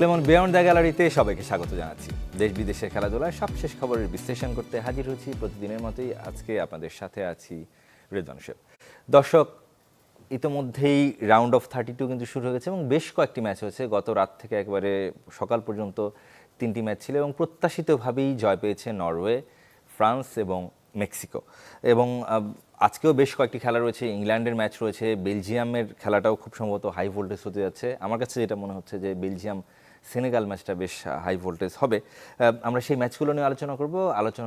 Clemon beyond the গ্যালারিতে সবাইকে স্বাগত জানাচ্ছি। দেশ বিদেশের খেলাধুলায় সবশেষ খবরের বিশ্লেষণ করতে হাজির হচ্ছি প্রতিদিনের মতোই। আজকে আপনাদের সাথে আছি রেদওয়ান হোসেন। দর্শক, ইতোমধ্যেই রাউন্ড অফ 32 কিন্তু শুরু হয়ে গেছে এবং বেশ কয়েকটি ম্যাচ হয়েছে। গত রাত থেকে একেবারে সকাল পর্যন্ত 3টি ম্যাচ ছিল এবং প্রত্যাশিতভাবেই জয় পেয়েছে নরওয়ে, ফ্রান্স এবং মেক্সিকো। এবং আজকেও বেশ কয়েকটি খেলা রয়েছে, ইংল্যান্ডের ম্যাচ রয়েছে, বেলজিয়ামের খেলাটাও খুব সম্ভবত হাই ভোল্টেজ হতে যাচ্ছে। আমার কাছে যেটা মনে হচ্ছে যে বেলজিয়াম সেনেগাল ম্যাচটা বেশ হাই ভোল্টেজ হবে। আমরা সেই ম্যাচগুলো নিয়ে আলোচনা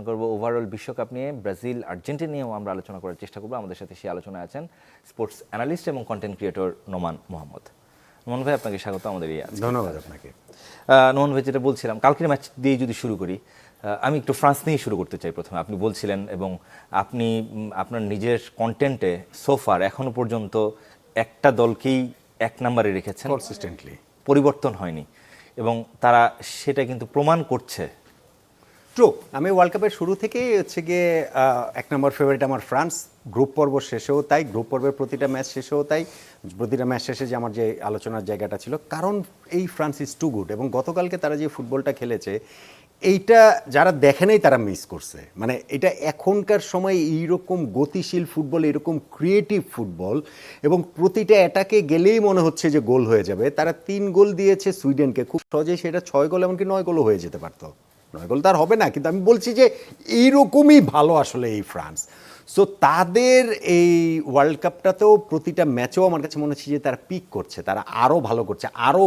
করব ওভারঅল বিশ্বকাপ নিয়ে, ব্রাজিল আর্জেন্টিনা নিয়েও আমরা আলোচনা করার চেষ্টা করবো। আমাদের সাথে সেই আলোচনায় আছেন স্পোর্টস অ্যানালিস্ট এবং কন্টেন্ট ক্রিয়েটর নোমান মোহাম্মদ। নোমান ভাই, আপনাকে স্বাগত আমাদের এই। ধন্যবাদ আপনাকে। নোমান ভাই, যেটা বলছিলাম, কালকের ম্যাচ দিয়ে যদি শুরু করি, আমি একটু ফ্রান্স নিয়েই শুরু করতে চাই। প্রথমে আপনি বলছিলেন এবং আপনি আপনার নিজের কন্টেন্টে সোফার এখনো পর্যন্ত একটা দলকেই এক নম্বরে রেখেছেন, কনসিস্টেন্টলি পরিবর্তন হয়নি এবং তারা সেটা কিন্তু প্রমাণ করছে। ট্রু, আমি ওয়ার্ল্ড কাপের শুরু থেকেই হচ্ছে গিয়ে এক নম্বর ফেভারিট আমার ফ্রান্স। গ্রুপ পর্ব শেষেও তাই, গ্রুপ পর্বের প্রতিটা ম্যাচ শেষেও তাই, প্রতিটা ম্যাচ শেষে যে আমার যে আলোচনার জায়গাটা ছিল, কারণ এই ফ্রান্স ইজ টু গুড। এবং গতকালকে তারা যে ফুটবলটা খেলেছে, এইটা যারা দেখে নাই তারা মিস করছে। মানে এটা এখনকার সময় এইরকম গতিশীল ফুটবল, এরকম ক্রিয়েটিভ ফুটবল, এবং প্রতিটা অ্যাটাকে গেলেই মনে হচ্ছে যে গোল হয়ে যাবে। তারা 3 গোল দিয়েছে সুইডেনকে, খুব সহজেই সেটা 6 গোল এমনকি 9 গোলও হয়ে যেতে পারতো। 9 গোল তার হবে না, কিন্তু আমি বলছি যে এইরকমই ভালো আসলে এই ফ্রান্স। সো তাদের এই ওয়ার্ল্ড কাপটাতেও প্রতিটা ম্যাচেও আমার কাছে মনে হচ্ছে যে তারা পিক করছে, তারা আরও ভালো করছে, আরও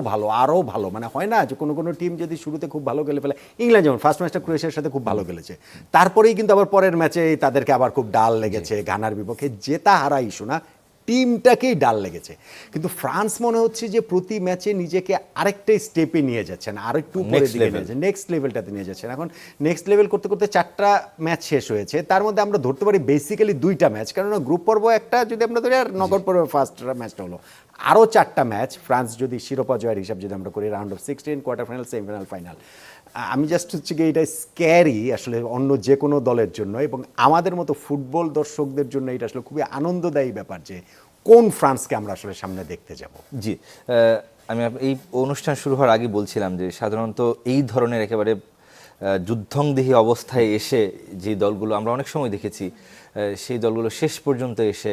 ভালো। মানে হয় না যে কোনো টিম যদি শুরুতে খুব ভালো খেলে ফেলে, ইংল্যান্ড যেমন ফার্স্ট ম্যাচটা ক্রোয়েশিয়ার সাথে খুব ভালো খেলেছে, তারপরেই কিন্তু আবার পরের ম্যাচে তাদেরকে আবার খুব ডাল লেগেছে। ঘানার বিপক্ষে জেতা হারা ইস্যু না, টিমটাকেই ডাল লেগেছে। কিন্তু ফ্রান্স মনে হচ্ছে যে প্রতি ম্যাচে নিজেকে আরেকটা স্টেপে নিয়ে যাচ্ছেন, আরেকটু উপরে দিকে নিয়ে যাচ্ছেন, নেক্সট লেভেলটাতে নিয়ে যাচ্ছেন। এখন নেক্সট লেভেল করতে করতে 4টা ম্যাচ শেষ হয়েছে, তার মধ্যে আমরা ধরতে পারি বেসিক্যালি 2টা ম্যাচ, কারণ গ্রুপ পর্ব একটা যদি আমরা ধরি, আর নকআউট পর্ব ফার্স্ট ম্যাচটা হলো। আরও 4টা ম্যাচ ফ্রান্স যদি শিরোপা জয়ের হিসাব যদি আমরা করি, round of 16, quarter final, semifinal, final. আমি জাস্ট হচ্ছে কি, এটা স্ক্যারি আসলে অন্য যে কোনো দলের জন্য, এবং আমাদের মতো ফুটবল দর্শকদের জন্য এটা আসলে খুবই আনন্দদায়ী ব্যাপার যে কোন ফ্রান্সকে আমরা আসলে সামনে দেখতে যাব। জি, আমি এই অনুষ্ঠান শুরু হওয়ার আগে বলছিলাম যে সাধারণত এই ধরনের একেবারে যুদ্ধংদেহী অবস্থায় এসে যে দলগুলো আমরা অনেক সময় দেখেছি, সেই দলগুলো শেষ পর্যন্ত এসে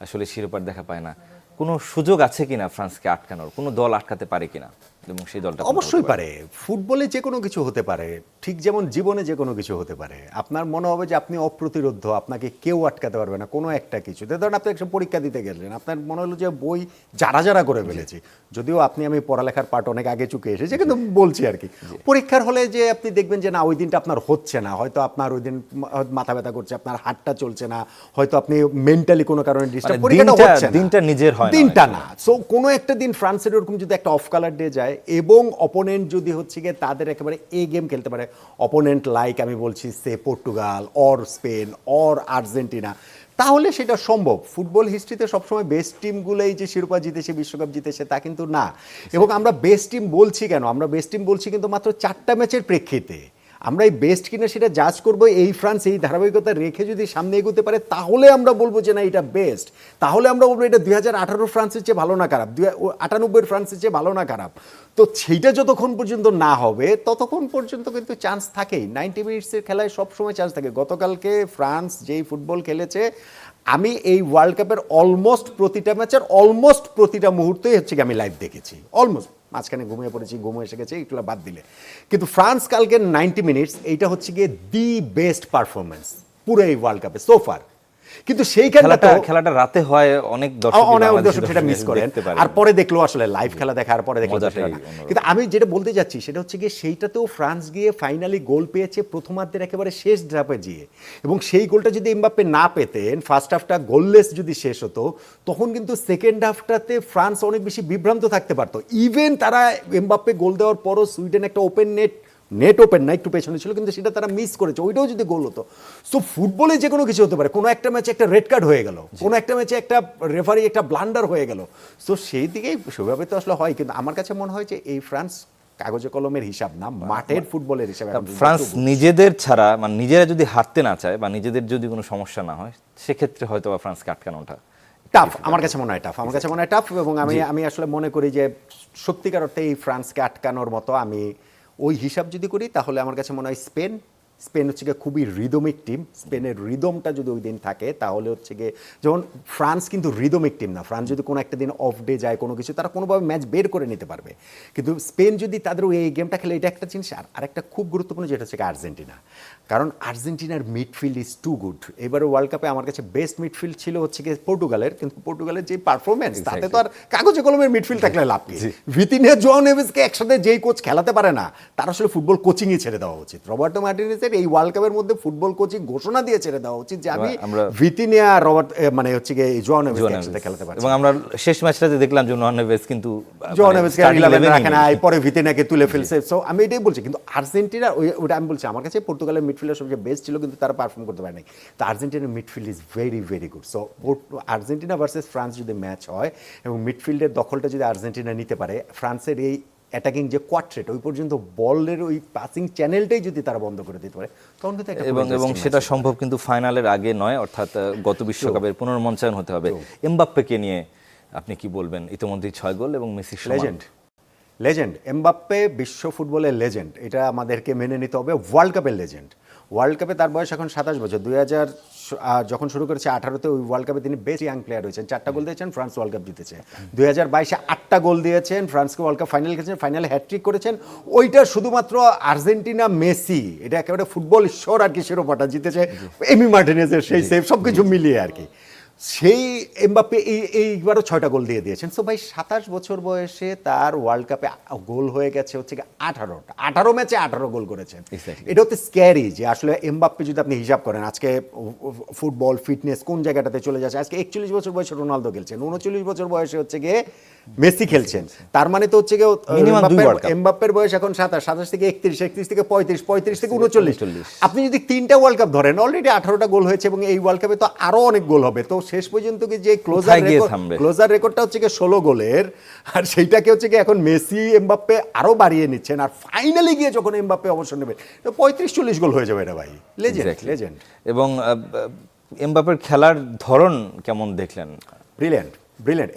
আসলে শিরোপার দেখা পায় না। কোনো সুযোগ আছে কিনা ফ্রান্সকে আটকানোর? কোনো দল আটকাতে পারে কিনা? এবং সেই দলটা অবশ্যই পারে। ফুটবলে যে কোনো কিছু হতে পারে, ঠিক যেমন জীবনে যে কোনো কিছু হতে পারে। আপনার মনে হবে যে আপনি অপ্রতিরোধ্য, আপনাকে কেউ আটকাতে পারবে না কোনো একটা কিছু। ধরুন আপনি একটা পরীক্ষা দিতে গেলেন, আপনার মনে হলো যে বই যারা করে ফেলেছি, যদিও আমি পড়ালেখার পার্ট অনেক আগে চুকে এসেছি, কিন্তু বলছি আর কি, পরীক্ষার হলে যে আপনি দেখবেন যে না, ওই দিনটা আপনার হচ্ছে না, হয়তো আপনার ওই দিন মাথা ব্যথা করছে, আপনার হাতটা চলছে না, হয়তো আপনি মেন্টালি কোনো কারণে ডিস্টার্ব, পরীক্ষাটা হচ্ছে না, দিনটা নিজের হয়, দিনটা না। সো কোনো একটা দিন ফ্রান্সের এরকম যদি একটা অফ কালার ডে যায়, এবং অপোনেন্ট যদি হচ্ছে গিয়ে তাদের একেবারে এ গেম খেলতে পারে, অপোনেন্ট লাইক আমি বলছি সে Portugal or Spain or Argentina, তাহলে সেটা সম্ভব। ফুটবল হিস্ট্রিতে সবসময় বেস্ট টিমগুলোই যে শিরোপা জিতেছে, বিশ্বকাপ জিতেছে তা কিন্তু না। এবং আমরা বেস্ট টিম বলছি কেন? আমরা বেস্ট টিম বলছি কিন্তু মাত্র 4টা ম্যাচের প্রেক্ষিতে। আমরা এই বেস্ট কিনা সেটা জাজ করবো এই ফ্রান্স এই ধারাবাহিকতা রেখে যদি সামনে এগোতে পারে, তাহলে আমরা বলবো যে না, এটা বেস্ট। তাহলে আমরা বলবো এটা 2018 ফ্রান্সের চেয়ে ভালো না খারাপ, 98 ফ্রান্সের চেয়ে ভালো না খারাপ। তো সেইটা যতক্ষণ পর্যন্ত না হবে, ততক্ষণ পর্যন্ত কিন্তু চান্স থাকেই। 90 মিনিটসের খেলায় সবসময় চান্স থাকে। গতকালকে ফ্রান্স যেই ফুটবল খেলেছে, আমি এই ওয়ার্ল্ড কাপের অলমোস্ট প্রতিটা ম্যাচের অলমোস্ট প্রতিটা মুহূর্তেই হচ্ছে কি আমি লাইভ দেখেছি। অলমোস্ট, মাঝখানে ঘুমিয়ে পড়েছি, ঘুম এসে গেছে, এগুলো বাদ দিলে। কিন্তু ফ্রান্স কালকে 90 মিনিটস, এইটা হচ্ছে গিয়ে দি বেস্ট পারফরমেন্স পুরো এই ওয়ার্ল্ড কাপে সোফার। কিন্তু খেলাটা রাতে হয়, অনেক দর্শক সেটা মিস করেন, আর পরে দেখলো আসলে লাইভ খেলা দেখার পরে দেখলো। কিন্তু আমি যেটা বলতে যাচ্ছি সেটা হচ্ছে গিয়ে, সেইটাতেও ফ্রান্স গিয়ে ফাইনালি গোল পেয়েছে প্রথমার্ধের একেবারে শেষ ধাপে গিয়ে, এবং সেই গোলটা যদি এমবাপ্পে না পেতেন, ফার্স্ট হাফটা গোললেস যদি শেষ হতো, তখন কিন্তু সেকেন্ড হাফটাতে ফ্রান্স অনেক বেশি বিভ্রান্ত থাকতে পারতো। ইভেন তারা এমবাপ্পে গোল দেওয়ার পরও সুইডেন একটা ওপেন নেট ওপেন না, একটু পেছনে ছিল, কিন্তু সেটা তারা মিস করেছে, ওইটাও যদি গোল হতো। সো ফুটবলে যে কোনো কিছু হতে পারে। কোনো একটা ম্যাচে একটা রেড কার্ড হয়ে গেল, কোনো একটা ম্যাচে একটা রেফারি একটা ব্লান্ডার হয়ে গেল। সো সেই দিকেই সেভাবে তো আসলে হয়, কিন্তু আমার কাছে মনে হয় যে এই ফ্রান্স কাগজে কলমের হিসাব না, মাঠের ফুটবলের হিসাবে। ফ্রান্স নিজেদের ছাড়া, মানে নিজেরা যদি হারতে না চায় বা নিজেদের যদি কোনো সমস্যা না হয়, সেক্ষেত্রে হয়তো বা ফ্রান্সকে আটকানোটা টাফ, আমার কাছে মনে হয় টাফ, আমার কাছে মনে হয় টাফ। এবং আমি আসলে মনে করি যে সত্যিকার অর্থে এই ফ্রান্সকে আটকানোর মতো আমি ওই হিসাব যদি করি তাহলে আমার কাছে মনে হয় স্পেন হচ্ছে গিয়ে খুবই রিদমিক টিম। স্পেনের রিদমটা যদি ওই দিন থাকে তাহলে হচ্ছে গিয়ে, যেমন ফ্রান্স কিন্তু রিদমিক টিম না, ফ্রান্স যদি কোনো একটা দিন অফ ডে যায় কোনো কিছু তারা কোনোভাবে ম্যাচ বের করে নিতে পারবে, কিন্তু স্পেন যদি তাদের এই গেমটা খেলে, এটা একটা জিনিস। আর একটা খুব গুরুত্বপূর্ণ যেটা হচ্ছে আর্জেন্টিনা, কারণ আর্জেন্টিনার মিডফিল্ড ইজ টু গুড। এবারে ওয়ার্ল্ড কাপে আমার কাছে বেস্ট মিডফিল্ড ছিল হচ্ছে গিয়ে পর্তুগালের, কিন্তু পর্তুগালের যে পারফরমেন্স তাতে তো আর কাগজে কলমের মিডফিল্ড থাকলে লাভ কি। ভিতিনিয়া, জোয়াও নেভেসকে একসাথে যেই কোচ খেলাতে পারে না তার আসলে ফুটবল কোচিংই ছেড়ে দেওয়া উচিত। রবার্টো মার্টিনেজের এই ওয়ার্ল্ড কাপের মধ্যে ফুটবল কোচিং ঘোষণা দিয়ে ছেড়ে দেওয়া উচিত যে আমি ভিতিনিয়া, রবার্ট মানে হচ্ছে গিয়ে জোয়াও নেভেসকে একসাথে খেলাতে পারি। এবং আমরা শেষ ম্যাচটাতে দেখলাম যে জোয়াও নেভেস কিন্তু জোয়াও নেভেসকে 11 রাখে না, পরে ভিতিনিয়াকে তুলে ফেলছে। সো আমি এটাই বলছি, কিন্তু আর্জেন্টিনা ওটা আমি বলছি আমার কাছে পর্তুগালের মিডফিল্ডার সবচেয়ে বেস্ট ছিল, কিন্তু তারা পারফর্ম করতে পারে নাই। তো আর্জেন্টিনার midfield is very very good. So Argentina versus France যদি ম্যাচ হয় এবং মিডফিল্ডের দখলটা যদি আর্জেন্টিনা নিতে পারে, ফ্রান্সের এই অ্যাটাকিং যে কোয়াড্রেট ওই পর্যন্ত বলের ওই পাসিং চ্যানেলটাই যদি তারা বন্ধ করে দিতে পারে তখন কিন্তু এবং সেটা সম্ভব কিন্তু ফাইনালের আগে নয়, অর্থাৎ গত বিশ্বকাপের পুনর্মঞ্চায়ন হতে হবে। এমবাপ্পেকে নিয়ে আপনি কি বলবেন? ইতিমধ্যেই 6 গোল এবং মেসি লেজেন্ড এমবাপ্পে বিশ্ব ফুটবলের লেজেন্ড, এটা আমাদেরকে মেনে নিতে হবে। ওয়ার্ল্ড কাপের লেজেন্ড, ওয়ার্ল্ড কাপে তার বয়স এখন 27 বছর। 2000 যখন শুরু করেছে 18তে ওই ওয়ার্ল্ড কাপে তিনি বেস্ট ইয়াং প্লেয়ার হয়েছেন, 4টা গোল দিয়েছেন, ফ্রান্স ওয়ার্ল্ড কাপ জিতেছে। 2022-এ 8টা গোল দিয়েছেন, ফ্রান্সকে ওয়ার্ল্ড কাপ ফাইনাল খেলেছেন, ফাইনালে হ্যাটট্রিক করেছেন। ওইটা শুধুমাত্র আর্জেন্টিনা মেসি, এটা একেবারে ফুটবল ঈশ্বর আর কি শিরোপাটা জিতেছে এমি মার্টিনেজের সেই সেভ সব কিছু মিলিয়ে আর কি। সেই এমবাপ্পে এইবারও 6টা গোল দিয়ে দিয়েছেন। সো ভাই 27 বছর বয়সে তার ওয়ার্ল্ড কাপে গোল হয়ে গেছে হচ্ছে 18 ম্যাচে 18 গোল করেছেন। এটা হচ্ছে স্ক্যারি যে আসলে এমবাপ্পে যদি আপনি হিসাব করেন আজকে ফুটবল ফিটনেস কোন জায়গাটাতে চলে যাচ্ছে। আজকে 41 বছর বয়সে রোনালদো খেলছেন, 39 বছর বয়সে হচ্ছে গিয়ে মেসি খেলছেন। তার মানে তো হচ্ছে গিয়ে এমবাপ্পের বয়স এখন 27 থেকে 31 থেকে 35 থেকে 39। আপনি যদি 3টা ওয়ার্ল্ড কাপ ধরেন অলরেডি 18টা গোল হয়েছে এবং এই ওয়ার্ল্ড কাপে তো আরো অনেক গোল হবে। তো শেষ পর্যন্ত কি যে ক্লোজার রেকর্ডটা হচ্ছে গিয়ে 16 গোলের, আর সেইটাকে হচ্ছে গিয়ে এখন মেসি এমবাপ্পে আরো বাড়িয়ে নিচ্ছেন। আর ফাইনালি গিয়ে যখন এমবাপ্পে অবসর নেবে 35-40 গোল হয়ে যাবে এটা ভাই। লেজেন্ড। এবং এমবাপ্পের খেলার ধরন কেমন দেখলেন? ব্রিলিয়ান্ট।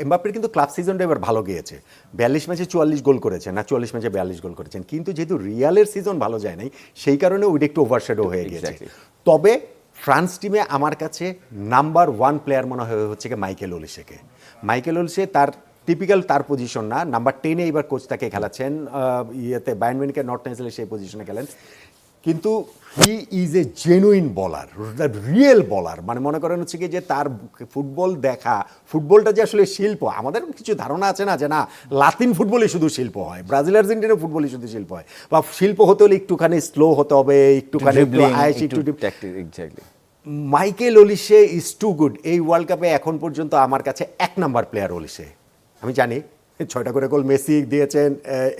এমবাপ্পের কিন্তু ক্লাব সিজনটা এবার ভালো গিয়েছে। 42 ম্যাচে 44 গোল করেছেন, না 44 ম্যাচে 42 গোল করেছেন। কিন্তু যেহেতু রিয়ালের সিজন ভালো যায় নাই সেই কারণে ওইটা একটু ওভারশ্যাডো হয়ে গিয়েছে। তবে ফ্রান্স টিমে আমার কাছে নাম্বার 1 প্লেয়ার মনে হয় হচ্ছে মাইকেল ওলিসেকে। মাইকেল ওলিসে তার টিপিক্যাল তার পজিশন না, নাম্বার 10-এ এবার কোচ তাকে খেলাচ্ছেন, ইয়েতে বায়ার্ন মিউনিখের নর্থ-ন্যাসলে সেই পজিশনে খেলেন। কিন্তু হি ইজ এ জেনুইন বলার, রিয়েল বলার। মানে মনে করেন হচ্ছে কি যে তার ফুটবল দেখা, ফুটবলটা যে আসলে শিল্প, আমাদের কিছু ধারণা আছে না যে না লাতিন ফুটবলই শুধু শিল্প হয়, ব্রাজিল আর্জেন্টিনা ফুটবলই শুধু শিল্প হয়, বা শিল্প হতে হলে একটুখানি স্লো হতে হবে, একটুখানি Michael Olise is too good. এই ওয়ার্ল্ড কাপে এখন পর্যন্ত আমার কাছে 1 নাম্বার প্লেয়ার ওলিসে। আমি জানি 6টা করে গোল মেসি দিয়েছেন,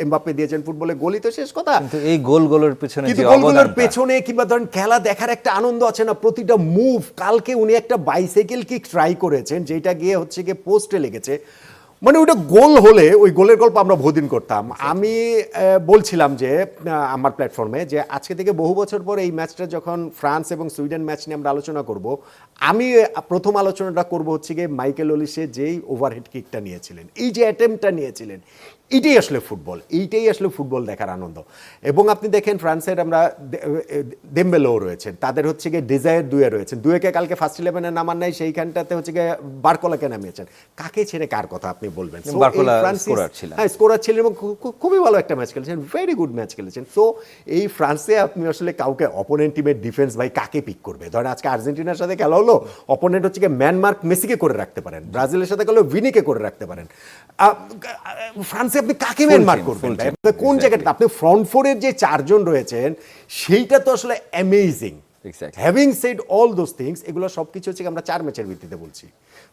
এমবাপ্পে দিয়েছেন, ফুটবলে গোলই তো শেষ কথা। কিন্তু এই গোলগুলোর পেছনে কিন্তু গোলগুলোর পেছনে কিংবা ধরেন খেলা দেখার একটা আনন্দ আছে না, প্রতিটা মুভ। কালকে উনি একটা বাইসাইকেল কিক ট্রাই করেছেন যেটা গিয়ে হচ্ছে গিয়ে পোস্টে লেগেছে, মানে ওইটা গোল হলে ওই গোলের গল্প আমরা বহুদিন করতাম। আমি বলছিলাম যে আমার প্ল্যাটফর্মে যে আজকে থেকে বহু বছর পর এই ম্যাচটা যখন ফ্রান্স এবং সুইডেন ম্যাচ নিয়ে আমরা আলোচনা করব, আমি প্রথম আলোচনাটা করব হচ্ছে গিয়ে মাইকেল ওলিসে যেই ওভারহেড কিকটা নিয়েছিলেন, এই যে অ্যাটেম্পটা নিয়েছিলেন, এইটাই আসলে ফুটবল, এইটাই আসলে ফুটবল দেখার আনন্দ। এবং আপনি দেখেন ফ্রান্সের আমরা দেমবেলেও রয়েছেন, তাদের হচ্ছে গিয়ে ডিজায়ার দুয়ে রয়েছেন, দুয়েকে কালকে ফার্স্ট 11-এ নামান নাই, সেইখানটাতে হচ্ছে গিয়ে বারকোলাকে নামিয়েছেন। কাকে ছেড়ে কার কথা আপনি বলবেন? হ্যাঁ, স্কোরার ছিলেন এবং খুবই ভালো একটা ম্যাচ খেলেছেন, ভেরি গুড ম্যাচ খেলেছেন। সো এই ফ্রান্সে আপনি আসলে কাউকে অপোনেন্ট টিমের ডিফেন্স ভাই কাকে পিক করবে? ধরেন আজকে আর্জেন্টিনার সাথে খেলা হলো, অপোনেন্ট হচ্ছে গিয়ে ম্যানমার্ক মেসিকে করে রাখতে পারেন, ব্রাজিলের সাথে খেলো ভিনিকে করে রাখতে পারেন। ফ্রান্সে আপনি কাকে ম্যানমার্ক করবেন? কোন জায়গাটা? আপনি ফ্রন্ট ফোরের যে 4 জন রয়েছেন সেইটা তো আসলে amazing. Having said all those things, এগুলো সব কিছু হচ্ছে আমরা 4 ম্যাচের ভিত্তিতে বলছি।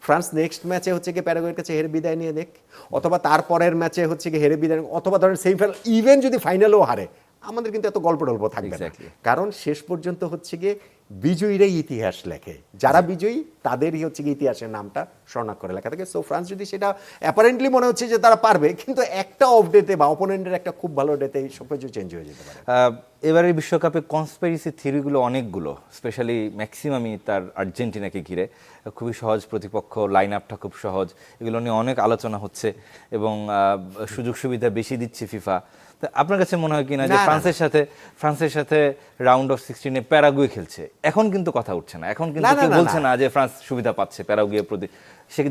ফ্রান্স নেক্সট ম্যাচে হচ্ছে গিয়ে প্যারাগুয়ের কাছে হেরে বিদায় নিয়ে দেখ, অথবা তারপরের ম্যাচে হচ্ছে গিয়ে হেরে বিদায়, অথবা ধরেন সেমিফাইনাল, ইভেন যদি ফাইনালও হারে, আমাদের কিন্তু এত গল্প টল্প থাকবে না। Exactly. কারণ শেষ পর্যন্ত হচ্ছে গিয়ে বিজয়ীরাই ইতিহাস লেখে, যারা বিজয়ী তাদেরই হচ্ছে গিয়ে ইতিহাসের নামটা স্বর্ণাক্ষরে লেখা থাকে। সো ফ্রান্স যদি সেটা অ্যাপারেন্টলি মনে হচ্ছে যে তারা পারবে, কিন্তু একটা অফ ডেতে বা অপোনেন্টের একটা খুব ভালো ডেতে সব কিছু চেঞ্জ হয়ে যেতে পারে। এবারের বিশ্বকাপে কনস্পিরেসি থিওরিগুলো অনেকগুলো, স্পেশালি ম্যাক্সিমামই তার আর্জেন্টিনাকে ঘিরে। খুবই সহজ প্রতিপক্ষ, লাইন আপটা খুব সহজ, এগুলো নিয়ে অনেক আলোচনা হচ্ছে এবং সুযোগ সুবিধা বেশি দিচ্ছে ফিফা। তা আপনার কাছে মনে হয় কিনা যে না, না, ফ্রান্সের সাথে রাউন্ড অফ 16-এ প্যারাগুয়ে খেলছে, এখন কিন্তু কথা উঠছে না, এখন কিন্তু কেউ বলছে না যে ফ্রান্স সুবিধা পাচ্ছে প্যারাগুয়ের প্রতি,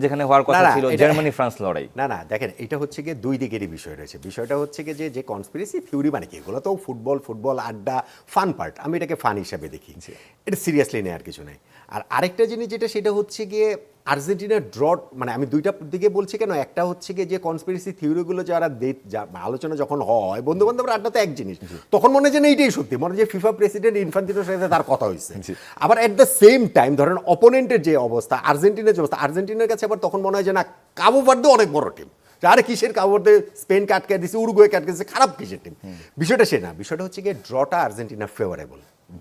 যেখানে হওয়ার কথা ছিল জার্মানি ফ্রান্স লড়াই। না দেখেন, এটা হচ্ছে গিয়ে দুই দিকেরই বিষয় রয়েছে। বিষয়টা হচ্ছে গিয়ে যে কনস্পিরেসি থিওরি মানে কি, এগুলো তো ফুটবল আড্ডা, ফান পার্ট, আমি এটাকে ফান হিসাবে দেখি, এটা সিরিয়াসলি নেই আর কিছু নেই। আর আরেকটা জিনিস যেটা, সেটা হচ্ছে গিয়ে আর্জেন্টিনার ড্র, মানে আমি দুইটা দিকে বলছি কেন, একটা হচ্ছে গিয়ে যে কনস্পিরেসি থিওরিগুলো যারা আলোচনা যখন হয় বন্ধু বান্ধবের আড্ডা তো এক জিনিস, তখন মনে হয় যে না এইটাই সত্যি, মনে হয় যে ফিফা প্রেসিডেন্ট ইনফান্তিনোর সাথে তার কথা হয়েছে। আবার এট দ্য সেম টাইম ধরেন অপোনেন্টের যে অবস্থা, আর্জেন্টিনার যে অবস্থা, আর্জেন্টিনার কাছে আবার তখন মনে হয় যে না, কাবো ভার্দে অনেক বড় টিম, আরে কিসের কাবো ভার্দে, স্পেনকে আটকে দিচ্ছে, উরুগুয়ে আটকে দিচ্ছে, খারাপ কিসের টিম। বিষয়টা সে না, বিষয়টা হচ্ছে গিয়ে ড্রটা আর্জেন্টিনা ফেভারেবল,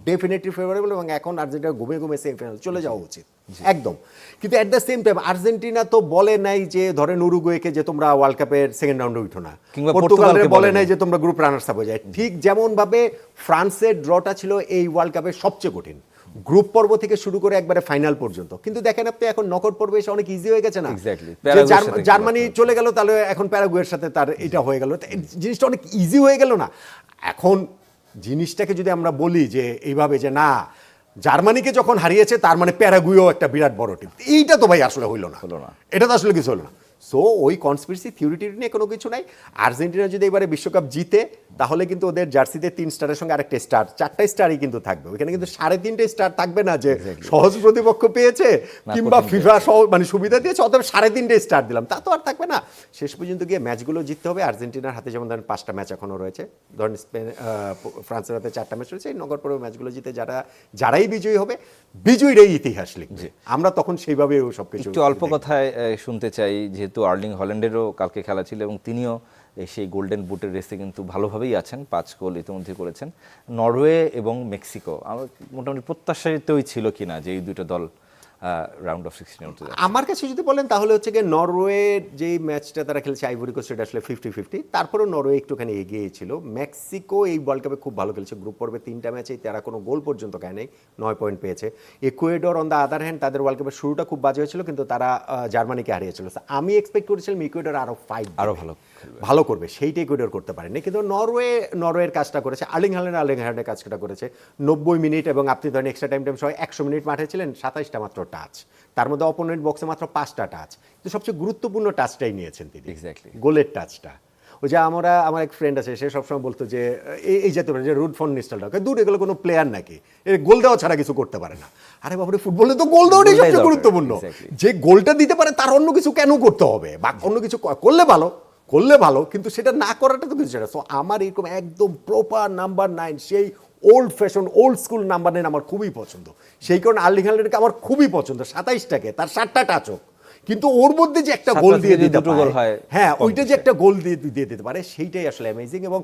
ডেফিনেটলি ফেভারেবল, এবং এখন আর্জেন্টিনা ঘুমে সেমিফাইনাল চলে যাওয়া উচিত একদম। কিন্তু at the same time Argentina তো বলে নাই যে ধরেন উরুগুয়েকে যে তোমরা ওয়ার্ল্ড কাপের সেকেন্ড রাউন্ডে উঠো না, কিংবা পর্তুগালের বলে নাই যে তোমরা গ্রুপ রানার্স আপ হয়ে যায়। ঠিক যেমন ভাবে ফ্রান্সের ড্রটা ছিল এই ওয়ার্ল্ড কাপের সবচেয়ে কঠিন, গ্রুপ পর্ব থেকে শুরু করে একবারে ফাইনাল পর্যন্ত। কিন্তু দেখেন আপনি এখন নকআউট পর্বে এসে অনেক ইজি হয়ে গেছে না, জার্মানি চলে গেল, তাহলে এখন প্যারাগুয়ের সাথে তার এটা হয়ে গেল, জিনিসটা অনেক ইজি হয়ে গেল না। এখন জিনিসটাকে যদি আমরা বলি যে এইভাবে যে না, জার্মানিকে যখন হারিয়েছে তার মানে প্যারাগুয়েও একটা বিরাট বড় টিম, এইটা তো ভাই আসলে হইলো না, এটা তো আসলে কিছু হলো না। সো ওই কনস্পিরেসি থিওরিটি নিয়ে কোনো কিছু নাই। আর্জেন্টিনা যদি এবারে বিশ্বকাপ জিতে, তাহলে কিন্তু ওদের জার্সিতে 3 স্টারের সঙ্গে আরেকটা স্টার, 4টা স্টারই কিন্তু থাকবে ওইখানে, কিন্তু 3.5 স্টার থাকবে না যে সহজ প্রতিপক্ষ পেয়েছে কিংবা ফিফা মানে সুবিধা দিয়েছে অতএব 3.5 স্টার দিলাম, তা তো আর থাকবে না। শেষ পর্যন্ত গিয়ে ম্যাচগুলো জিততে হবে। আর্জেন্টিনার হাতে যেমন ধরেন 5টা ম্যাচ এখনো রয়েছে, ধরেন ফ্রান্সের হাতে 4টা ম্যাচ রয়েছে, এই নগর পর্বে ম্যাচগুলো জিতে যারাই বিজয়ী হবে, বিজয়ীরাই ইতিহাস লিখবে, আমরা তখন সেইভাবে সবকিছু। একটু অল্প কথায় শুনতে চাই, যেহেতু আর্লিং হল্যান্ডেরও কালকে খেলা ছিল এবং তিনিও সেই গোল্ডেন বুটের রেসে কিন্তু ভালোভাবেই আছেন, 5 গোল ইতিমধ্যে করেছেন। নরওয়ে এবং মেক্সিকো আমার মোটামুটি প্রত্যাশিতই ছিল কিনা যে এই দুটো দল রাউন্ড অফ 16 উঠতে যাচ্ছে? আমার কাছে যদি বলেন তাহলে হচ্ছে গিয়ে নরওয়ের যেই ম্যাচটা তারা খেলছে আইভরি কোস্ট, সেটা আসলে 50-50, তারপরেও নরওয়ে একটুখানি এগিয়ে ছিল। মেক্সিকো এই ওয়ার্ল্ড কাপে খুব ভালো খেলছে, গ্রুপ পর্বে 3টা ম্যাচেই তারা কোনো গোল পর্যন্ত খায় নাই, 9 পয়েন্ট পেয়েছে। Ecuador on the other hand, তাদের ওয়ার্ল্ড কাপের শুরুটা খুব বাজে হয়েছিল, কিন্তু তারা জার্মানিকে হারিয়েছিল। আমি এক্সপেক্ট করেছিলাম ইকুয়েডর আরও ভালো করবে, সেইটা ইকুয়েডর করতে পারেনি, কিন্তু নরওয়ের কাজটা করেছে। আর্লিং হল্যান্ডের কাজটা করেছে 90 মিনিট, এবং আপনি ধরেন এক্সট্রা টাইম সহ 100 মিনিট মাঠে ছিলেন, 27টা মাত্র টাচ, তার মধ্যে অপোনেন্ট বক্সে মাত্র 5টা টাচ, কিন্তু সবচেয়ে গুরুত্বপূর্ণ টাচটাই নিয়েছেন তিনি, গোলের টাচটা। ওই যে আমার এক ফ্রেন্ড আছে, সে সবসময় বলতো যে এই যেতে পারে যে রুড ফন নিস্টালডার, দূর এগুলো কোনো প্লেয়ার নাকি, গোল দেওয়া ছাড়া কিছু করতে পারে না। আরে বাবারে, ফুটবলে তো গোল দেওয়াটাই সবচেয়ে গুরুত্বপূর্ণ, যে গোলটা দিতে পারে তার অন্য কিছু কেন করতে হবে, বা অন্য কিছু করলে ভালো, কিন্তু সেটা না করাটা তো কিছু সেটা। সো আমার এরকম একদম প্রপার নাম্বার 9, সেই old fashion old school number 9 আমার খুবই পছন্দ। সেই কারণে আর্লিং হল্যান্ডকে আমার খুবই পছন্দ, 27টাকে তার 7টা টাচক, কিন্তু ওর মধ্যে যে একটা গোল দিয়ে দিতে পারে, হ্যাঁ ওইটা যে একটা গোল দিয়ে দিতে পারে, সেইটাই আসলে অ্যামেজিং। এবং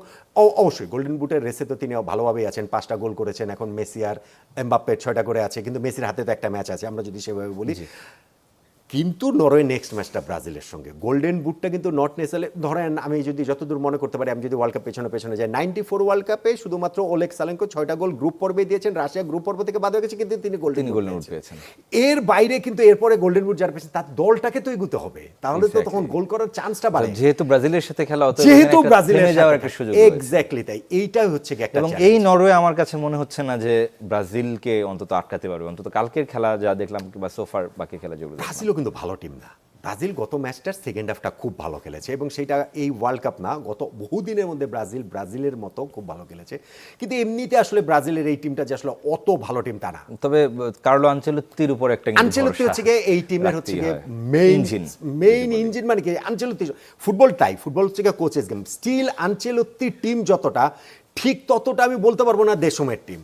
অবশ্যই গোল্ডেন বুটের রেসে তো তিনি ভালোভাবেই আছেন, 5টা গোল করেছেন। এখন মেসি আর এমবাপ্পের 6টা করে আছে, কিন্তু মেসির হাতে তো একটা ম্যাচ আছে, আমরা যদি সেভাবে বলি। কিন্তু নরওয়ে নেক্সট ম্যাচটা ব্রাজিলের সঙ্গে, গোল্ডেন বুটটা কিন্তু নট নেসেলে, ধরেন আমি যদি যতদূর মনে করতে পারি, আমি যদি ওয়ার্ল্ড কাপ পেছনে যাই, 94 ওয়ার্ল্ড কাপে শুধুমাত্র ওলেগ সালেনকো 6টা গোল গ্রুপ পর্বে দিয়েছেন, রাশিয়া গ্রুপ পর্ব থেকে বাদ হয়ে গেছে, কিন্তু তিনি গোল্ডেন বুট পেয়েছেন। এর বাইরে কিন্তু এরপরে গোল্ডেন বুট যারা পেয়েছেন তার দলটাকে তো এগোতে হবে, তাহলে তো তখন গোল করার চান্সটা বাড়ে, যেহেতু ব্রাজিলের সাথে খেলা হতো, যেহেতু ব্রাজিলের যাওয়ার একটা সুযোগ, এক্স্যাক্টলি তাই, এইটাই হচ্ছে কি একটা। এবং এই নরওয়ে আমার কাছে মনে হচ্ছে না যে ব্রাজিলকে অন্তত আটকাতে পারবে, অন্তত কালকের খেলা যা দেখলাম কিংবা সোফার বাকি খেলা যেগুলো, ব্রাজিলও কিন্তু ভালো টিম না। ব্রাজিল গত ম্যাচটার সেকেন্ড হাফটা খুব ভালো খেলেছে, এবং সেটা এই ওয়ার্ল্ড কাপ না, গত বহুদিনের মধ্যে ব্রাজিলের মতো খুব ভালো খেলেছে। কিন্তু এমনিতে আসলে ব্রাজিলের এই টিমটা যে আসলে অত ভালো টিম তা না। তবে কার্লো আনচেলোত্তির উপর একটা, আনচেলোত্তি হচ্ছে গিয়ে এই টিমের হচ্ছে গিয়ে মেইন ইঞ্জিন, মানে কি আনচেলোত্তি ফুটবল হচ্ছে গিয়ে কোচেস গেম। স্টিল আনচেলোত্তির টিম যতটা ঠিক ততটা আমি বলতে পারবো না দেশমের টিম।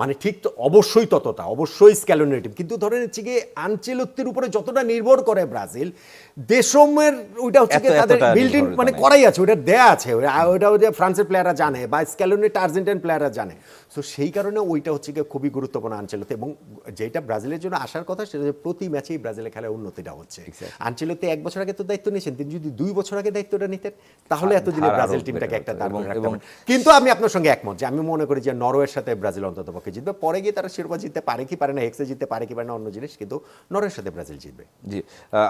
মানে ঠিক তো অবশ্যই ততটা, অবশ্যই স্ক্যালোনির টিম, কিন্তু ধরেন হচ্ছে গিয়ে আনচেলত্তির উপরে যতটা নির্ভর করে ব্রাজিল, দেশমের ওইটা হচ্ছে গিয়ে তাদের এতটা বিল্ট ইন নির্ভরতা মানে নেই। করাই আছে, ওইটা দেয়া আছে, ওইটা ওই যে ফ্রান্সের প্লেয়াররা জানে বা স্ক্যালোনিটা আর্জেন্টাইন প্লেয়াররা জানে। সো সেই কারণে ওইটা হচ্ছে গিয়ে খুবই গুরুত্বপূর্ণ আনচেলত্তি, এবং যেটা ব্রাজিলের জন্য আসার কথা সেটা যে প্রতি ম্যাচেই ব্রাজিলের খেলায় উন্নতিটা হচ্ছে। আনচেলত্তি 1 বছর আগে তো দায়িত্ব নিয়েছেন, তিনি যদি 2 বছর আগে দায়িত্বটা নিতেন তাহলে এতদিনে ধার আরো ব্রাজিল টিমটাকে বেড়ে একটা হতো। দাঁড় করে রাখতে এবং পারেন। কিন্তু আমি আপনার সঙ্গে একমত যে আমি মনে করি যে নরওয়ের সাথে ব্রাজিল অন্ততপক্ষে জিতবে, পরে গিয়ে তারা শিরোপা জিততে পারে কি পারে না, হেক্সে জিততে পারে কি পারে না অন্য জিনিস, কিন্তু নরওয়ের সাথে ব্রাজিল জিতবে। জি,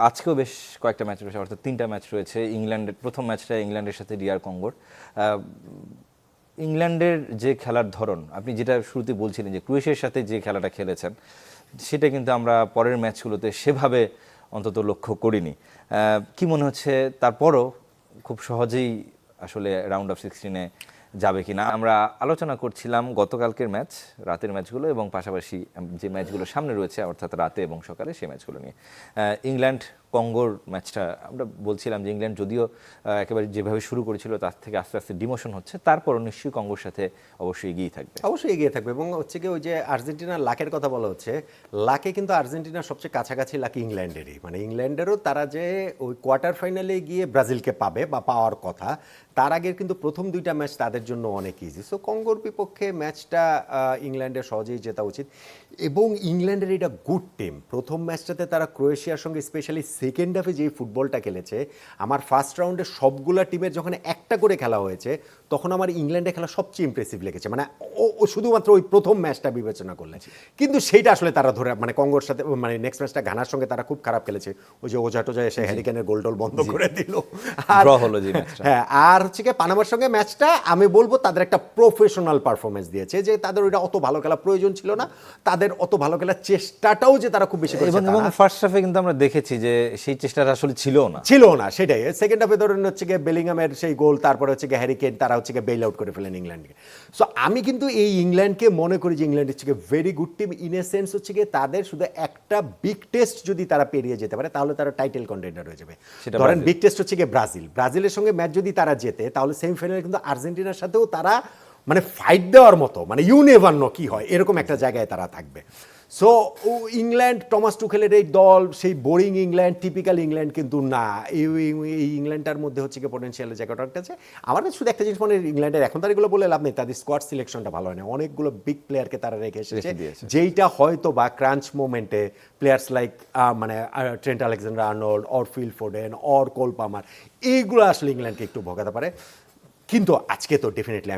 আজকেও বেশ কয়েকটা ম্যাচ রয়েছে, অর্থাৎ 3টা ম্যাচ রয়েছে। ইংল্যান্ডের প্রথম ম্যাচটা ইংল্যান্ডের সাথে ডিআর কঙ্গোর। ইংল্যান্ডের যে খেলার ধরন, আপনি যেটা শুরুতে বলছিলেন যে ক্রোয়েশিয়ার সাথে যে খেলাটা খেলেছেন, সেটা কিন্তু আমরা পরের ম্যাচগুলোতে সেভাবে অন্তত লক্ষ্য করিনি। কি মনে হচ্ছে তারপরও খুব সহজেই আসলে রাউন্ড অফ 16-এ যাবে কিনা? আমরা আলোচনা করছিলাম গতকালকের ম্যাচ, রাতের ম্যাচগুলো, এবং পাশাপাশি যে ম্যাচগুলো সামনে রয়েছে অর্থাৎ রাতে এবং সকালে সেই ম্যাচগুলো নিয়ে। ইংল্যান্ড কঙ্গোর ম্যাচটা আমরা বলছিলাম যে ইংল্যান্ড যদিও একেবারে যেভাবে শুরু করেছিল তার থেকে আস্তে আস্তে ডিমোশন হচ্ছে, তারপরও নিশ্চয়ই কঙ্গোর সাথে অবশ্যই এগিয়ে থাকবে। অবশ্যই এগিয়ে থাকবে, এবং হচ্ছে কি ওই যে আর্জেন্টিনার লাকের কথা বলা হচ্ছে, লাকে কিন্তু আর্জেন্টিনার সবচেয়ে কাছাকাছি লাকি ইংল্যান্ডেরই, মানে ইংল্যান্ডেরও তারা যে ওই কোয়ার্টার ফাইনালে গিয়ে ব্রাজিলকে পাবে বা পাওয়ার কথা, তার আগের কিন্তু প্রথম 2টা ম্যাচ তাদের জন্য অনেক ইজি। সো কঙ্গোর বিপক্ষে ম্যাচটা ইংল্যান্ডের সহজেই জেতা উচিত, এবং ইংল্যান্ডের এটা গুড টিম। প্রথম ম্যাচটাতে তারা ক্রোয়েশিয়ার সঙ্গে স্পেশালি সেকেন্ড হাফে যেই ফুটবলটা খেলেছে, আমার ফার্স্ট রাউন্ডে সবগুলা টিমের যখন একটা করে খেলা হয়েছে তখন আমার ইংল্যান্ডে খেলা সবচেয়ে ইমপ্রেসিভ লেগেছে, মানে ও শুধুমাত্র ওই প্রথম ম্যাচটা বিবেচনা করলে। কিন্তু সেইটা আসলে তারা ধরে মানে কঙ্গোর সাথে মানে নেক্সট ম্যাচটা ঘানার সঙ্গে তারা খুব খারাপ খেলেছে, ওই যে ওজা টোজা এসে হ্যারিকেনের গোল টোল বন্ধ করে দিল। আর ড্র হলো যে ম্যাচটা। হ্যাঁ, আর হচ্ছে কি পানামার সঙ্গে ম্যাচটা আমি বলবো তাদের একটা প্রফেশনাল পারফরমেন্স দিয়েছে, যে তাদের ওইটা অত ভালো খেলা প্রয়োজন ছিল না, তাদের অত ভালো খেলার চেষ্টাটাও যে তারা খুব বেশি করেছে এবং ফার্স্ট হাফে কিন্তু আমরা দেখেছি যে সেই চেষ্টাটা আসলে ছিল না। সেটাই। সেকেন্ড হাফে ধরেন হচ্ছে গিয়ে বেলিংহামের সেই গোল, তারপরে হচ্ছে গিয়ে হ্যারিকেন, তারা হচ্ছে গিয়ে বেইল আউট করে ফেলেন ইংল্যান্ডকে। সো আমি কিন্তু এই ইংল্যান্ডকে মনে করি যে ইংল্যান্ড হচ্ছে গিয়ে very good team, in a sense হচ্ছে গিয়ে তাদের শুধু একটা বিগ টেস্ট যদি তারা পেরিয়ে যেতে পারে তাহলে তারা টাইটেল কন্টেন্ডার হয়ে যাবে। সেটা ধরেন ব্রাজিল। বিগ টেস্ট হচ্ছে গিয়ে ব্রাজিলের সঙ্গে ম্যাচ যদি তারা জেতে তাহলে সেমিফাইনালে কিন্তু আর্জেন্টিনার সাথেও তারা মানে ফাইট দেওয়ার মতো, মানে ইউ নেভার নো কি হয়, এরকম একটা জায়গায় তারা থাকবে। সো ইংল্যান্ড, টমাস টুখেলের এই দল সেই বোরিং ইংল্যান্ড, টিপিক্যাল ইংল্যান্ড কিন্তু না। এই ইংল্যান্ডটার মধ্যে হচ্ছে গিয়ে পোটেনশিয়ালের জায়গাটা একটা আছে। আমার কাছে শুধু একটা জিনিস মানে ইংল্যান্ডের এখন তার এগুলো বলে লাভ নেই, তাদের স্কোয়াড সিলেকশনটা ভালো হয় না, অনেকগুলো বিগ প্লেয়ারকে তারা রেখে এসেছে, যেইটা হয়তো বা ক্রাঞ্চ মোমেন্টে প্লেয়ার্স লাইক মানে Trent Alexander Arnold or Phil Foden or Cole Palmer, এইগুলো আসলে ইংল্যান্ডকে একটু ভোগাতে পারে। কিন্তু আজকে তো ডেফিনেটলি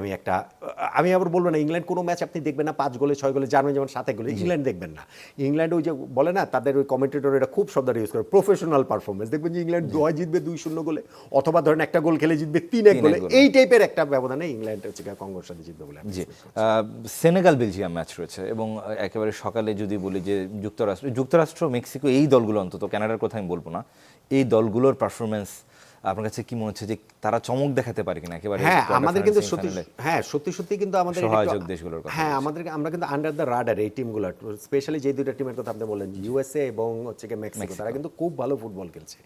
আমি আবার বলবো না ইংল্যান্ড কোনো ম্যাচ আপনি দেখবেন না 5 গোলে 6 গোলে, জার্মানি যেমন 7 গোলে, ইংল্যান্ড দেখবেন না। ইংল্যান্ড ওই যে বলে না, তাদের ওই কমেন্টেটর এটা খুব শব্দটা ইউজ করে, প্রফেশনাল পারফরমেন্স। দেখবেন যে ইংল্যান্ড হয় জিতবে 2-0 গোলে, অথবা ধরেন একটা গোল খেলে জিতবে 3-1 গোলে, এই টাইপের একটা ব্যবধানে ইংল্যান্ড হচ্ছে কঙ্গোর সাথে জিতবে বলে। জি, সেনেগাল বেলজিয়াম ম্যাচ রয়েছে, এবং একেবারে সকালে যদি বলি যে যুক্তরাষ্ট্র মেক্সিকো, এই দলগুলো অন্তত, কানাডার কথা আমি বলবো না, এই দলগুলোর পারফরমেন্স আপনার কাছে কি মনে হচ্ছে যে তারা চমক দেখাতে পারে কিনা একেবারে? হ্যাঁ, আমাদের কিন্তু সত্যি কিন্তু আমাদের সহায়ক দেশগুলোর কথা। হ্যাঁ, আমরা কিন্তু আন্ডার দ্য রাডার এই টিমগুলো, স্পেশালি যে 2টা টিমের কথা আপনি বললেন, ইউএসএ এবং হচ্ছে কি মেক্সিকো, তারা কিন্তু খুব ভালো ফুটবল খেলছে,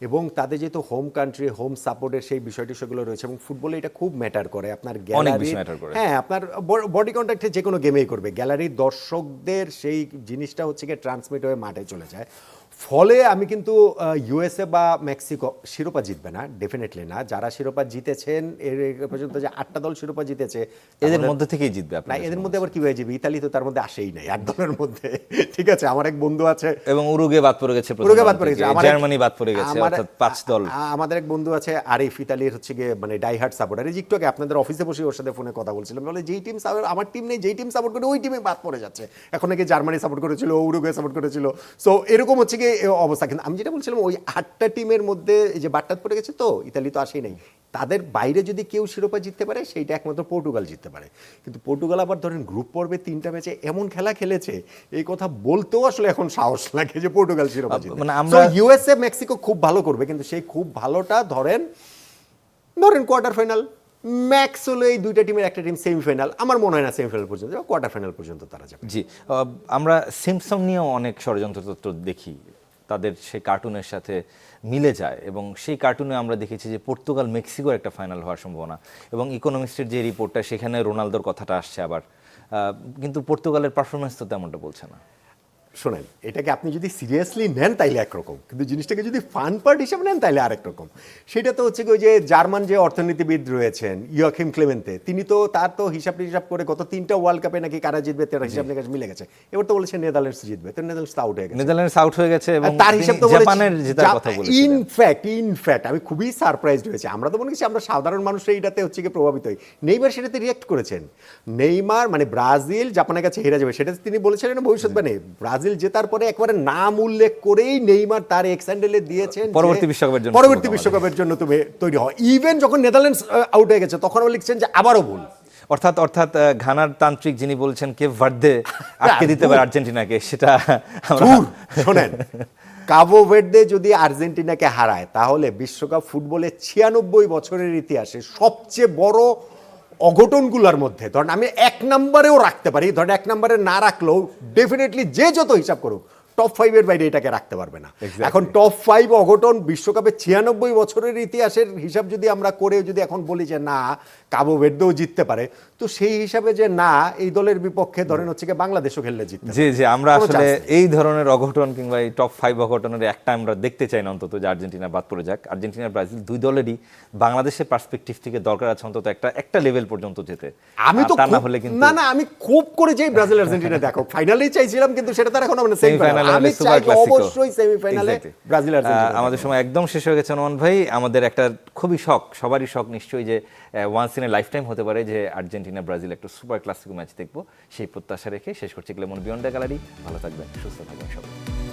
এবং তাদের যেহেতু হোম কান্ট্রি, হোম সাপোর্টের সেই বিষয়টি সেগুলো রয়েছে, এবং ফুটবলে এটা খুব ম্যাটার করে। আপনার গ্যালারি, হ্যাঁ, আপনার বডি কন্ট্যাক্টে যে কোনো গেমেই করবে, গ্যালারির দর্শকদের সেই জিনিসটা হচ্ছে কি ট্রান্সমিট হয়ে মাঠে চলে যায়। ফলে আমি কিন্তু ইউএসএ বা মেক্সিকো শিরোপা জিতবে না, ডেফিনেটলি না। যারা শিরোপা জিতেছেন এর পর্যন্ত, যে 8টা দল শিরোপা জিতেছে, এদের মধ্যে থেকেই জিতবে না, এদের মধ্যে আবার কি হয়ে যাবে? ইতালি তো তার মধ্যে আসেই নাই 8 দলের মধ্যে, ঠিক আছে। আমার এক বন্ধু আছে, এবং উরুগে বাদ পড়ে গেছে, জার্মানি বাদ পড়ে গেছে, অর্থাৎ 5 দল। আমাদের এক বন্ধু আছে আরিফ, ইতালির হচ্ছে গিয়ে মানে ডাই হার্ট সাপোর্টার। এই একটু আগে আপনাদের অফিসে বসে ওর সাথে ফোনে কথা বলছিলাম, বলে যেই টিম আমার টিম নেই, যেই টিম সাপোর্ট করে ওই টিমে বাদ পড়ে যাচ্ছে। এখন নাকি জার্মানি সাপোর্ট করেছিল, উরুগে সাপোর্ট করেছিল। সো এরকম হচ্ছে গিয়ে অবস্থা। কিন্তু আমি যেটা বলছিলাম, ওই 8টা টিমের মধ্যে এই যে বাট্টাত পড়ে গেছে, তো ইতালি তো আসেই নাই। তাদের বাইরে যদি কেউ শিরোপা জিততে পারে সেইটা একমাত্র পর্তুগাল জিততে পারে। কিন্তু পর্তুগাল আবার ধরেন গ্রুপ পর্বে 3টা ম্যাচে এমন খেলা খেলেছে, এই কথা বলতেও আসলে এখন সাহস লাগে যে পর্তুগাল শিরোপা জিতবে। মানে আমরা ইউএসএ মেক্সিকো খুব ভালো করবে, কিন্তু সেই খুব ভালোটা ধরেন কোয়ার্টার ফাইনাল, ম্যাক্স হলো এই 2টা টিমের একটা টিম সেমিফাইনাল। আমার মনে হয় না সেমিফাইনাল পর্যন্ত, কোয়ার্টার ফাইনাল পর্যন্ত তারা যাবে। জি, আমরা সিম্পসন নিয়েও অনেক ষড়যন্ত্র তত্ত্ব দেখি, তাদের সেই কার্টুনের সাথে মিলে যায়, এবং সেই কার্টুনে আমরা দেখেছি যে পর্তুগাল মেক্সিকোর একটা ফাইনাল হওয়ার সম্ভাবনা, এবং ইকোনমিস্টের যে রিপোর্টটা, সেখানে রোনালদোর কথাটা আসছে আবার। কিন্তু পর্তুগালের পারফরমেন্স তো তেমনটা বলছে না। শোনেন, এটাকে আপনি যদি সিরিয়াসলি নেন তাইলে একরকম, কিন্তু জিনিসটাকে যদি ফান পার্ট হিসেবে নেন তাইলে আরেক রকম। সেটা তো হচ্ছে কি, ওই যে জার্মান যে অর্থনীতিবিদ রয়েছেন ইয়োয়াকিম ক্লেমেন্তে, তিনি তো তার তো হিসাব করে গত 3টা ওয়ার্ল্ড কাপে নাকি কারা জিতবে তার হিসাব নিকাশ মিলে গেছে। এবার তো বলেছে নেদারল্যান্ডস জিতবে, তো নেদারল্যান্ডস আউট হয়ে গেছে। নেদারল্যান্ডস আউট হয়ে গেছে এবং তার হিসাব তো জাপানের জেতার কথা বলেছিলেন। ইনফ্যাক্ট আমি খুবই সারপ্রাইজড হয়েছি। আমরা তো মনে করছি আমরা সাধারণ মানুষ এইটাতে হচ্ছে কি প্রভাবিত হই। নেইমার সেটাতে রিঅ্যাক্ট করেছেন। নেইমার মানে ব্রাজিল জাপানের কাছে হেরে যাবে সেটা তিনি বলেছিলেন ভবিষ্যৎবাণী। ব্রাজিল জেতার পরে একবারে নাম উল্লেখ করেই নেইমার তার এক্স হ্যান্ডেলে দিয়েছেন পরবর্তী বিশ্বকাপের জন্য তুমি তৈরি হও। ইভেন যখন নেদারল্যান্ডস আউট হয়ে গেছে তখন লিখছেন যে আবারও ভুল। অর্থাৎ ঘানার তান্ত্রিক যিনি বলছেন কেপ ভার্দে আটকে দিতে পারে আর্জেন্টিনাকে, সেটা শোনেন, কাবো ভের্দে যদি আর্জেন্টিনাকে হারায় তাহলে বিশ্বকাপ ফুটবলে 96 বছরের ইতিহাসে সবচেয়ে বড় অঘটনগুলোর মধ্যে ধরেন আমি 1 নম্বরেও রাখতে পারি, ধরেন 1 নম্বরে না রাখলেও ডেফিনেটলি যে যত হিসাব করুক টপ 5-এর বাইরে এটাকে রাখতে পারবে না। এখন টপ 5 অঘটন বিশ্বকাপে 96 বছরের ইতিহাসের হিসাব যদি আমরা করে যদি এখন বলি যে না কাবো ভের্দেও জিততে পারে, তো সেই হিসাবে যে না এই দলের বিপক্ষে ধরেন হচ্ছে কি বাংলাদেশও খেললে জিততে পারে। জি আমরা আসলে এই ধরনের অঘটন কিংবা এই টপ 5 অঘটনের একটা আমরা দেখতে চাই না অন্তত, যে আর্জেন্টিনা বাদ পড়ে যাক। আর্জেন্টিনা ব্রাজিল দুই দলেরই বাংলাদেশের পার্সপেক্টিভ থেকে দরকার আছে অন্তত একটা লেভেল পর্যন্ত যেতে। আমি তো না হলে কিন্তু না আমি খুব করে যে ব্রাজিল আর্জেন্টিনা দেখো ফাইনালেই চাইছিলাম, কিন্তু সেটা তো এখন আমরা সেমিফাইনালে আমি সুপার চাই ক্লাসিকো অবশ্যই সেমিফাইনালে ব্রাজিল আর্জেন্টিনা। আমাদের সময় একদম শেষ হয়ে গেছে নোমান ভাই। আমাদের একটা খুবই শখ, সবারই শখ নিশ্চয়ই, যে once in a lifetime হতে পারে যে আর্জেন্টিনা ব্রাজিল একটা সুপার ক্লাসিকো ম্যাচ দেখবো। সেই প্রত্যাশা রেখে শেষ করছি ক্লেমন বিয়ন্ড দ্য গ্যালারি। ভালো থাকবেন, সুস্থ থাকবেন সবাই।